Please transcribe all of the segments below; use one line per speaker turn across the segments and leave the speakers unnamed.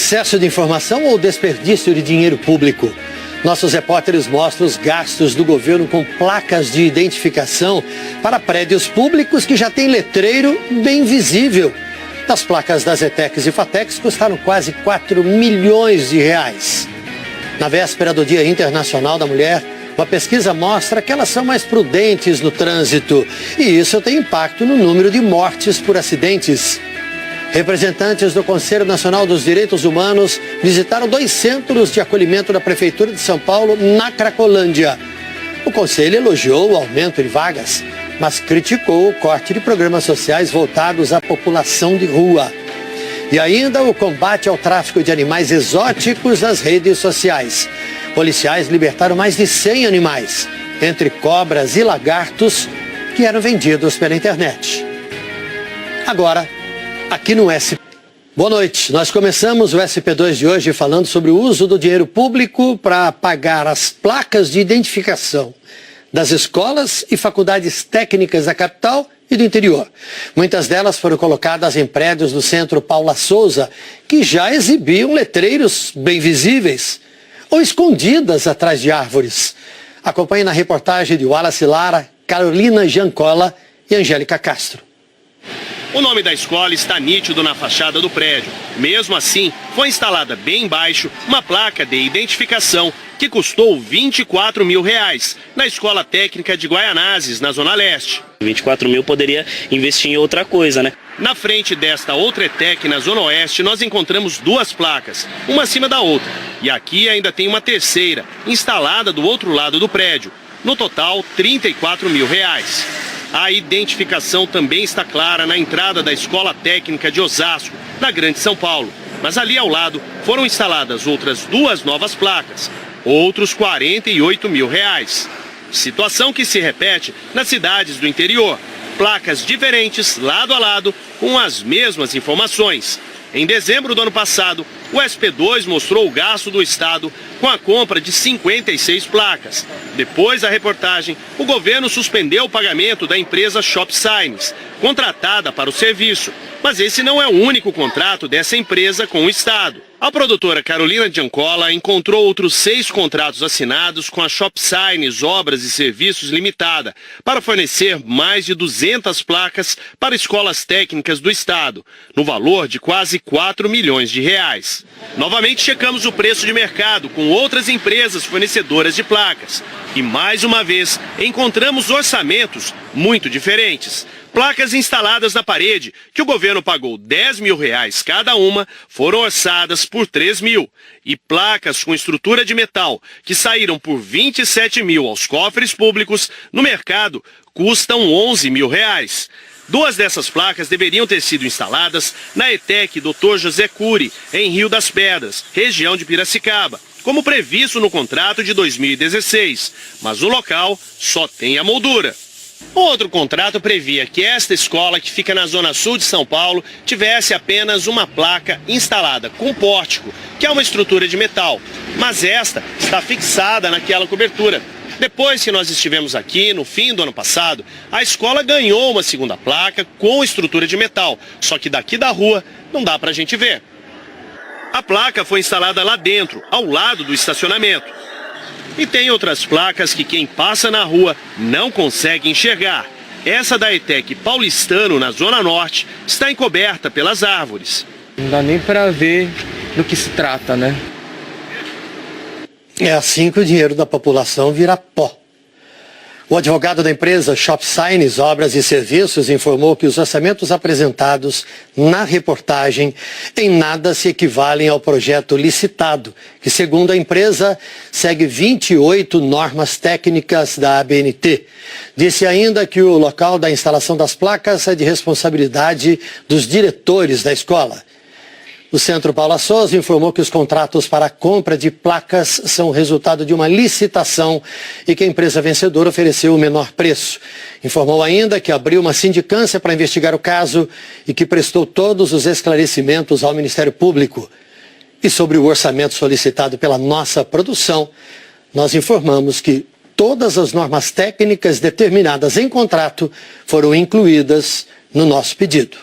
excesso de informação ou desperdício de dinheiro público? Nossos repórteres mostram os gastos do governo com placas de identificação para prédios públicos que já têm letreiro bem visível. As placas das ETECs e FATECs custaram quase 4 milhões de reais. Na véspera do Dia Internacional da Mulher, uma pesquisa mostra que elas são mais prudentes no trânsito e isso tem impacto no número de mortes por acidentes. Representantes do Conselho Nacional dos Direitos Humanos visitaram 2 centros de acolhimento da Prefeitura de São Paulo, na Cracolândia. O Conselho elogiou o aumento de vagas, mas criticou o corte de programas sociais voltados à população de rua. E ainda o combate ao tráfico de animais exóticos nas redes sociais. Policiais libertaram mais de 100 animais, entre cobras e lagartos, que eram vendidos pela internet. Agora, aqui no SP. Boa noite. Nós começamos o SP2 de hoje falando sobre o uso do dinheiro público para pagar as placas de identificação das escolas e faculdades técnicas da capital e do interior. Muitas delas foram colocadas em prédios do Centro Paula Souza, que já exibiam letreiros bem visíveis ou escondidas atrás de árvores. Acompanhe na reportagem de Wallace Lara, Carolina Giancola e Angélica Castro.
O nome da escola está nítido na fachada do prédio. Mesmo assim, foi instalada bem embaixo uma placa de identificação que custou R$24 mil na Escola Técnica de Guaianazes, na Zona Leste.
24 mil poderia investir em outra coisa, né?
Na frente desta outra ETEC, na Zona Oeste, nós encontramos 2 placas, uma acima da outra. E aqui ainda tem uma terceira, instalada do outro lado do prédio. No total, R$34 mil. A identificação também está clara na entrada da Escola Técnica de Osasco, na Grande São Paulo. Mas ali ao lado foram instaladas outras 2 novas placas, outros R$48 mil. Situação que se repete nas cidades do interior. Placas diferentes, lado a lado, com as mesmas informações. Em dezembro do ano passado, o SP2 mostrou o gasto do Estado com a compra de 56 placas. Depois da reportagem, o governo suspendeu o pagamento da empresa Shop Signs, contratada para o serviço. Mas esse não é o único contrato dessa empresa com o Estado. A produtora Carolina Giancola encontrou outros 6 contratos assinados com a Shop Signs Obras e Serviços Limitada para fornecer mais de 200 placas para escolas técnicas do Estado, no valor de quase 4 milhões de reais. Novamente checamos o preço de mercado com outras empresas fornecedoras de placas e mais uma vez encontramos orçamentos muito diferentes. Placas instaladas na parede, que o governo pagou R$10 mil cada uma, foram orçadas por 3 mil. E placas com estrutura de metal, que saíram por 27 mil aos cofres públicos, no mercado, custam 11 mil reais. 2 dessas placas deveriam ter sido instaladas na ETEC Dr. José Cury, em Rio das Pedras, região de Piracicaba, como previsto no contrato de 2016. Mas o local só tem a moldura. O outro contrato previa que esta escola, que fica na zona sul de São Paulo, tivesse apenas uma placa instalada com pórtico, que é uma estrutura de metal. Mas esta está fixada naquela cobertura. Depois que nós estivemos aqui, no fim do ano passado, a escola ganhou uma segunda placa com estrutura de metal, só que daqui da rua não dá pra gente ver. A placa foi instalada lá dentro, ao lado do estacionamento. E tem outras placas que quem passa na rua não consegue enxergar. Essa da ETEC Paulistano, na Zona Norte, está encoberta pelas árvores.
Não dá nem para ver do que se trata, né?
É assim que o dinheiro da população vira pó. O advogado da empresa Shop Signs Obras e Serviços informou que os orçamentos apresentados na reportagem em nada se equivalem ao projeto licitado, que, segundo a empresa, segue 28 normas técnicas da ABNT. Disse ainda que o local da instalação das placas é de responsabilidade dos diretores da escola. O Centro Paula Souza informou que os contratos para a compra de placas são resultado de uma licitação e que a empresa vencedora ofereceu o menor preço. Informou ainda que abriu uma sindicância para investigar o caso e que prestou todos os esclarecimentos ao Ministério Público. E sobre o orçamento solicitado pela nossa produção, nós informamos que todas as normas técnicas determinadas em contrato foram incluídas no nosso pedido.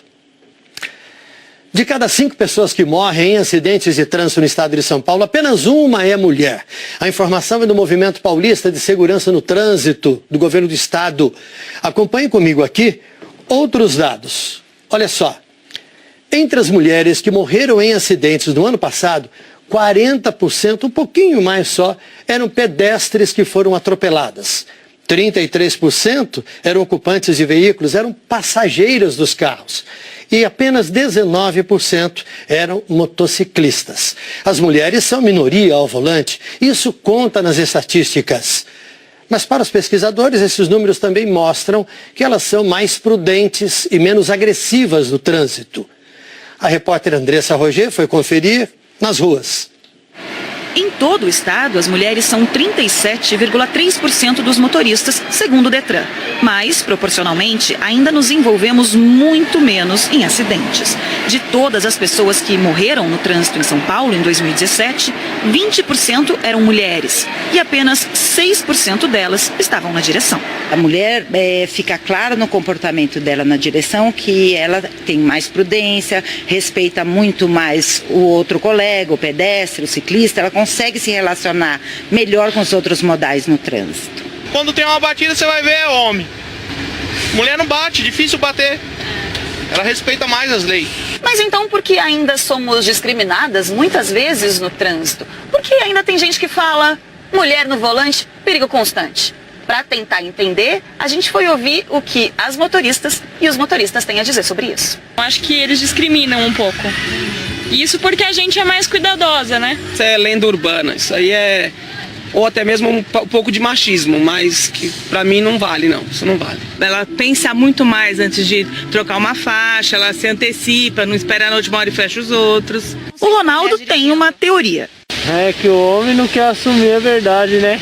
De cada 5 pessoas que morrem em acidentes de trânsito no estado de São Paulo, apenas uma é mulher. A informação é do Movimento Paulista de Segurança no Trânsito, do governo do estado. Acompanhe comigo aqui outros dados. Olha só, entre as mulheres que morreram em acidentes no ano passado, 40%, um pouquinho mais só, eram pedestres que foram atropeladas. 33% eram ocupantes de veículos, eram passageiras dos carros. E apenas 19% eram motociclistas. As mulheres são minoria ao volante, isso conta nas estatísticas. Mas para os pesquisadores, esses números também mostram que elas são mais prudentes e menos agressivas no trânsito. A repórter Andressa Roger foi conferir nas ruas.
Em todo o estado, as mulheres são 37,3% dos motoristas, segundo o Detran. Mas, proporcionalmente, ainda nos envolvemos muito menos em acidentes. De todas as pessoas que morreram no trânsito em São Paulo em 2017, 20% eram mulheres e apenas 6% delas estavam na direção.
A mulher fica claro no comportamento dela na direção que ela tem mais prudência, respeita muito mais o outro colega, o pedestre, o ciclista, ela consegue se relacionar melhor com os outros modais no trânsito.
Quando tem uma batida, você vai ver, é homem. Mulher não bate, difícil bater. Ela respeita mais as leis.
Mas então por que ainda somos discriminadas muitas vezes no trânsito? Por que ainda tem gente que fala mulher no volante, perigo constante? Para tentar entender, a gente foi ouvir o que as motoristas e os motoristas têm a dizer sobre isso.
Eu acho que eles discriminam um pouco. Isso porque a gente é mais cuidadosa, né?
Isso é lenda urbana, isso aí é... ou até mesmo um pouco de machismo, mas que pra mim não vale, não, isso não vale.
Ela pensa muito mais antes de trocar uma faixa, ela se antecipa, não espera na última hora e fecha os outros.
O Ronaldo tem uma teoria.
É que o homem não quer assumir a verdade, né?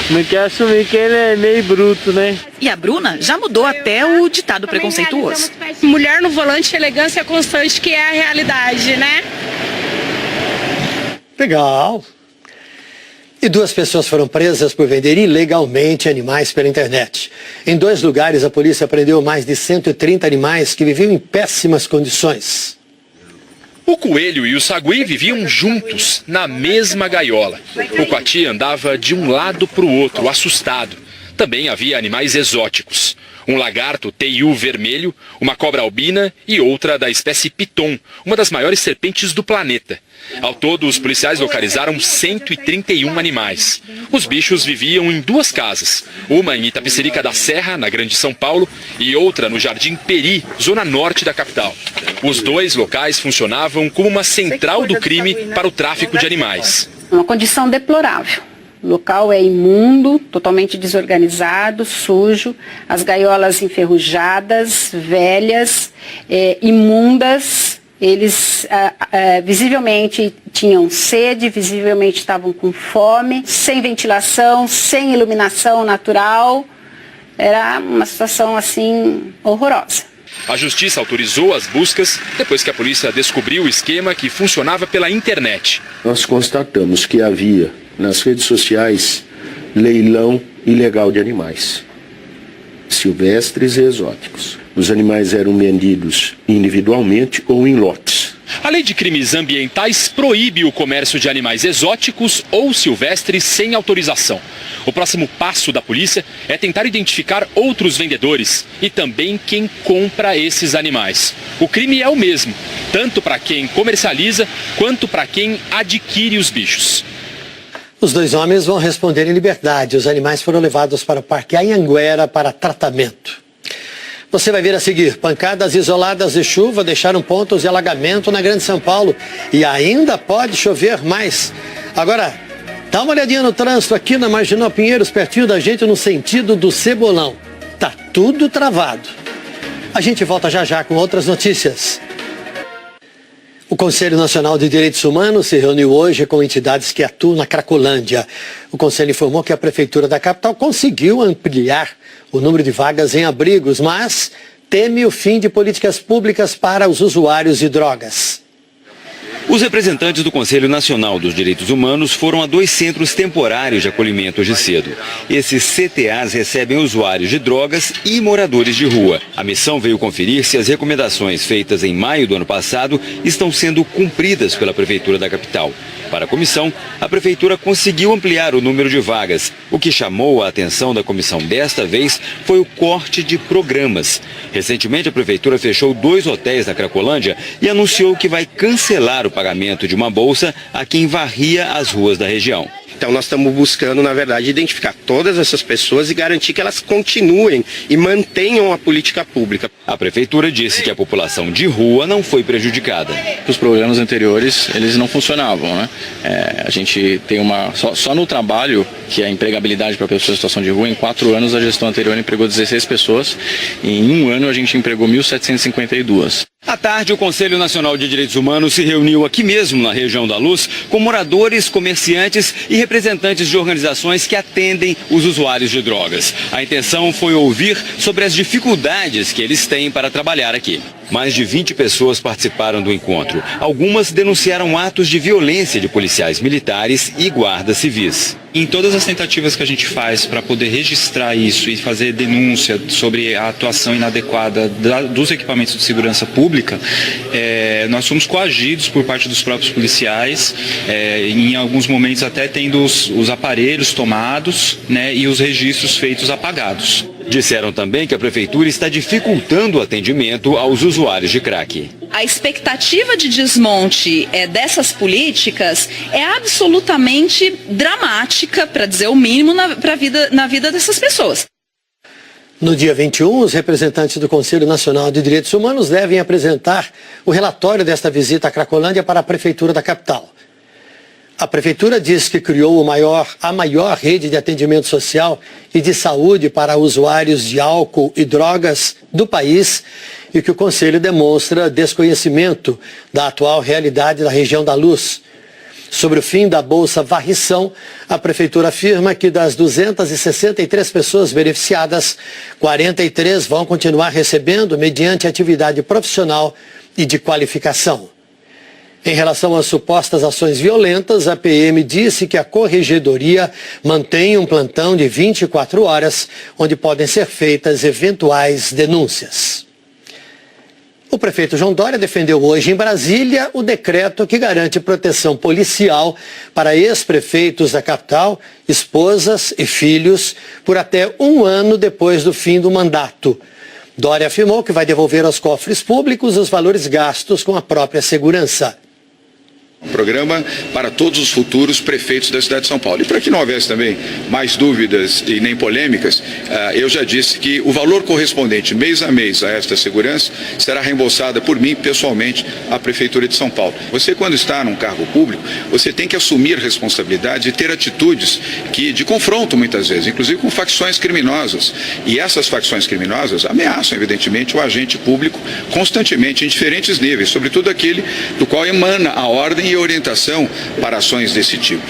Não quer assumir que ele é meio bruto, né?
E a Bruna já mudou até o ditado preconceituoso.
Mulher no volante, elegância constante, que é a realidade, né?
Legal. E 2 pessoas foram presas por vender ilegalmente animais pela internet. Em 2 lugares, a polícia prendeu mais de 130 animais que viviam em péssimas condições.
O coelho e o sagui viviam juntos, na mesma gaiola. O coati andava de um lado para o outro, assustado. Também havia animais exóticos. Um lagarto teiu vermelho, uma cobra albina e outra da espécie piton, uma das maiores serpentes do planeta. Ao todo, os policiais localizaram 131 animais. Os bichos viviam em 2 casas, uma em Itapecerica da Serra, na Grande São Paulo, e outra no Jardim Peri, zona norte da capital. Os 2 locais funcionavam como uma central do crime para o tráfico de animais.
Uma condição deplorável. O local é imundo, totalmente desorganizado, sujo, as gaiolas enferrujadas, velhas, imundas. Eles visivelmente tinham sede, visivelmente estavam com fome, sem ventilação, sem iluminação natural. Era uma situação assim horrorosa.
A justiça autorizou as buscas depois que a polícia descobriu o esquema que funcionava pela internet.
Nós constatamos que havia nas redes sociais leilão ilegal de animais, silvestres e exóticos. Os animais eram vendidos individualmente ou em lotes.
A lei de crimes ambientais proíbe o comércio de animais exóticos ou silvestres sem autorização. O próximo passo da polícia é tentar identificar outros vendedores e também quem compra esses animais. O crime é o mesmo, tanto para quem comercializa quanto para quem adquire os bichos.
Os 2 homens vão responder em liberdade. Os animais foram levados para o Parque Anhanguera para tratamento. Você vai ver a seguir, pancadas isoladas de chuva deixaram pontos de alagamento na Grande São Paulo e ainda pode chover mais. Agora, dá uma olhadinha no trânsito aqui na Marginal Pinheiros, pertinho da gente, no sentido do Cebolão. Tá tudo travado. A gente volta já já com outras notícias. O Conselho Nacional de Direitos Humanos se reuniu hoje com entidades que atuam na Cracolândia. O Conselho informou que a Prefeitura da capital conseguiu ampliar o número de vagas em abrigos, mas teme o fim de políticas públicas para os usuários de drogas.
Os representantes do Conselho Nacional dos Direitos Humanos foram a 2 centros temporários de acolhimento hoje cedo. Esses CTAs recebem usuários de drogas e moradores de rua. A missão veio conferir se as recomendações feitas em maio do ano passado estão sendo cumpridas pela Prefeitura da capital. Para a comissão, a Prefeitura conseguiu ampliar o número de vagas. O que chamou a atenção da comissão desta vez foi o corte de programas. Recentemente, a Prefeitura fechou 2 hotéis na Cracolândia e anunciou que vai cancelar o pagamento de uma bolsa a quem varria as ruas da região.
Então nós estamos buscando, na verdade, identificar todas essas pessoas e garantir que elas continuem e mantenham a política pública.
A Prefeitura disse que a população de rua não foi prejudicada.
Os programas anteriores, eles não funcionavam, né? A gente tem só no trabalho, que é a empregabilidade para pessoas em situação de rua, em 4 anos a gestão anterior empregou 16 pessoas e em 1 ano a gente empregou 1.752.
À tarde, o Conselho Nacional de Direitos Humanos se reuniu aqui mesmo, na região da Luz, com moradores, comerciantes e representantes de organizações que atendem os usuários de drogas. A intenção foi ouvir sobre as dificuldades que eles têm para trabalhar aqui. Mais de 20 pessoas participaram do encontro. Algumas denunciaram atos de violência de policiais militares e guardas civis.
Em todas as tentativas que a gente faz para poder registrar isso e fazer denúncia sobre a atuação inadequada dos equipamentos de segurança pública, nós somos coagidos por parte dos próprios policiais, em alguns momentos até tendo os aparelhos tomados, né, e os registros feitos apagados.
Disseram também que a Prefeitura está dificultando o atendimento aos usuários de crack.
A expectativa de desmonte dessas políticas é absolutamente dramática, para dizer o mínimo, na vida dessas pessoas.
No dia 21, os representantes do Conselho Nacional de Direitos Humanos devem apresentar o relatório desta visita à Cracolândia para a Prefeitura da capital. A Prefeitura diz que criou a maior rede de atendimento social e de saúde para usuários de álcool e drogas do país e que o Conselho demonstra desconhecimento da atual realidade da região da Luz. Sobre o fim da Bolsa Varrição, a Prefeitura afirma que das 263 pessoas beneficiadas, 43 vão continuar recebendo mediante atividade profissional e de qualificação. Em relação às supostas ações violentas, a PM disse que a Corregedoria mantém um plantão de 24 horas, onde podem ser feitas eventuais denúncias. O prefeito João Dória defendeu hoje em Brasília o decreto que garante proteção policial para ex-prefeitos da capital, esposas e filhos, por até 1 ano depois do fim do mandato. Dória afirmou que vai devolver aos cofres públicos os valores gastos com a própria segurança.
Um programa para todos os futuros prefeitos da cidade de São Paulo. E para que não houvesse também mais dúvidas e nem polêmicas, eu já disse que o valor correspondente mês a mês a esta segurança será reembolsada por mim pessoalmente à Prefeitura de São Paulo. Você, quando está num cargo público, você tem que assumir responsabilidade e ter atitudes de confronto muitas vezes, inclusive com facções criminosas. E essas facções criminosas ameaçam, evidentemente, o agente público constantemente em diferentes níveis, sobretudo aquele do qual emana a ordem e orientação para ações desse tipo.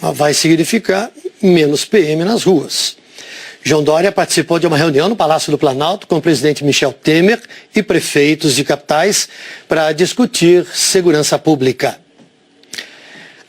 Vai significar menos PM nas ruas. João Dória participou de uma reunião no Palácio do Planalto com o presidente Michel Temer e prefeitos de capitais para discutir segurança pública.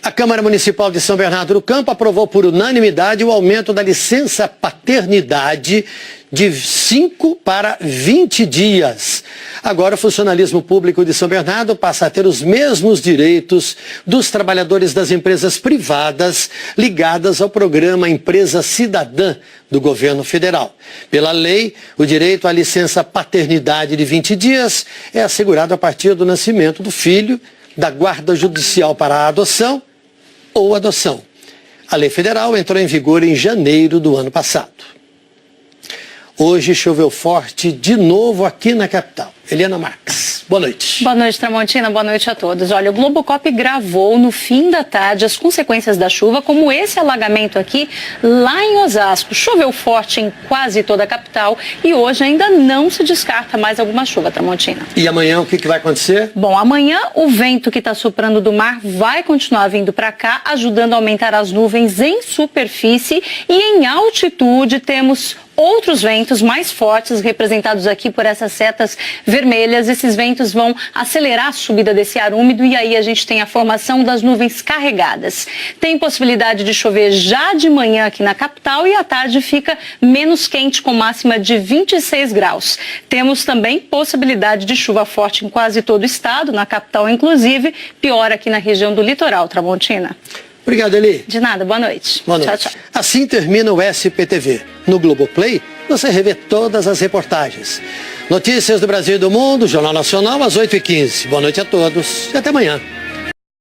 A Câmara Municipal de São Bernardo do Campo aprovou por unanimidade o aumento da licença paternidade de 5 para 20 dias. Agora o funcionalismo público de São Bernardo passa a ter os mesmos direitos dos trabalhadores das empresas privadas ligadas ao programa Empresa Cidadã do governo federal. Pela lei, o direito à licença paternidade de 20 dias é assegurado a partir do nascimento do filho, da guarda judicial para a adoção ou adoção. A lei federal entrou em vigor em janeiro do ano passado. Hoje choveu forte de novo aqui na capital. Eliana Marques, boa noite.
Boa noite, Tramontina, boa noite a todos. Olha, o Globocop gravou no fim da tarde as consequências da chuva, como esse alagamento aqui lá em Osasco. Choveu forte em quase toda a capital e hoje ainda não se descarta mais alguma chuva, Tramontina.
E amanhã o que vai acontecer?
Bom, amanhã o vento que está soprando do mar vai continuar vindo para cá, ajudando a aumentar as nuvens em superfície e em altitude temos outros ventos mais fortes, representados aqui por essas setas vermelhas. Esses ventos vão acelerar a subida desse ar úmido e aí a gente tem a formação das nuvens carregadas. Tem possibilidade de chover já de manhã aqui na capital e à tarde fica menos quente, com máxima de 26 graus. Temos também possibilidade de chuva forte em quase todo o estado, na capital inclusive, pior aqui na região do litoral, Tramontina.
Obrigado, Eli.
De nada, boa noite.
Boa noite.
Tchau, tchau.
Assim termina o SPTV. No Globoplay, você revê todas as reportagens. Notícias do Brasil e do mundo, Jornal Nacional, às 8h15. Boa noite a todos e até amanhã.